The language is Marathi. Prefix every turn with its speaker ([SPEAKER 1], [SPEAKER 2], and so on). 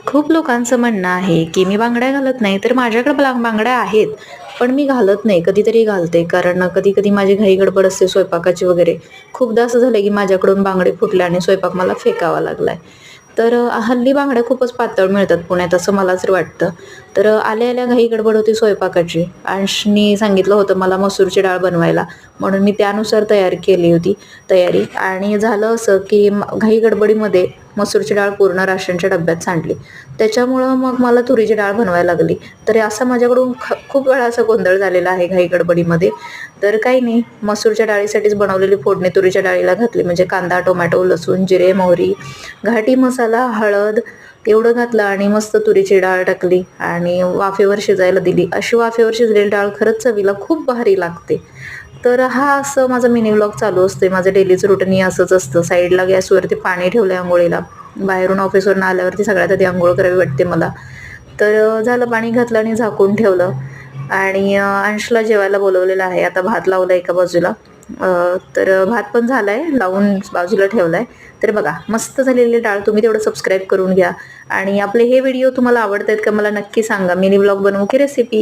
[SPEAKER 1] खूप लोकांचं म्हणणं आहे की मी बांगड्या घालत नाही, तर माझ्याकडे बांगड्या आहेत, पण मी घालत नाही. कधीतरी घालते, कारण कधी-कधी माझी घाई गडबड असते स्वयंपाकाची वगैरे. खूपदा असं झालंय की माझ्याकडून बांगडे फुटले आणि स्वयंपाक मला फेकावा लागलाय. तर हल्ली बांगड्या खूपच पातळ मिळतात पुण्यात असं मला तरी वाटतं. तर आल्या-आल्या घाई गडबड होती स्वयंपाकाची. अंशनी सांगितलं होतं मला मसूरची डाळ बनवायला, म्हणून मी त्यानुसार केली होती तयारी आणि झालं असं की घाई गडबडीमध्ये मसूरची डाळ पूर्ण राशनच्या डब्यात सांडली. त्याच्यामुळं मग मला तुरीची डाळ बनवायला लागली. तर असा माझ्याकडून खूप वेळा असा गोंधळ झालेला आहे घाई गडबडीमध्ये. तर काही नाही, मसूरच्या डाळीसाठीच बनवलेली फोडणी तुरीच्या डाळीला घातली, म्हणजे कांदा, टोमॅटो, लसूण, जिरे, मोहरी, घाटी मसाला, हळद एवढं घातलं आणि मस्त तुरीची डाळ टाकली आणि वाफेवर शिजायला दिली. अशी वाफेवर शिजलेली डाळ खरंच चवीला खूप भारी लागते. तर हा असं माझा मिनी व्लॉग चालू असते. माझं डेलीचं रुटीन हे असंच असतं. साईडला गॅसवरती पाणी ठेवलंय अंघोळीला. बाहेरून ऑफिसवरून आल्यावरती सगळ्यात आधी अंघोळ करावी वाटते मला. तर झालं, पाणी घातलं आणि झाकून ठेवलं आणि अंशला जेवायला बोलवलेलं आहे. आता भात लावला एका बाजूला. तर भात पण झालाय, लावून बाजूला ठेवलाय. तर बघा, मस्त झालेली डाळ. तुम्ही तेवढं सबस्क्राईब करून घ्या आणि आपले हे व्हिडिओ तुम्हाला आवडतायत का मला नक्की सांगा. मिनी व्लॉग बनवू की रेसिपी?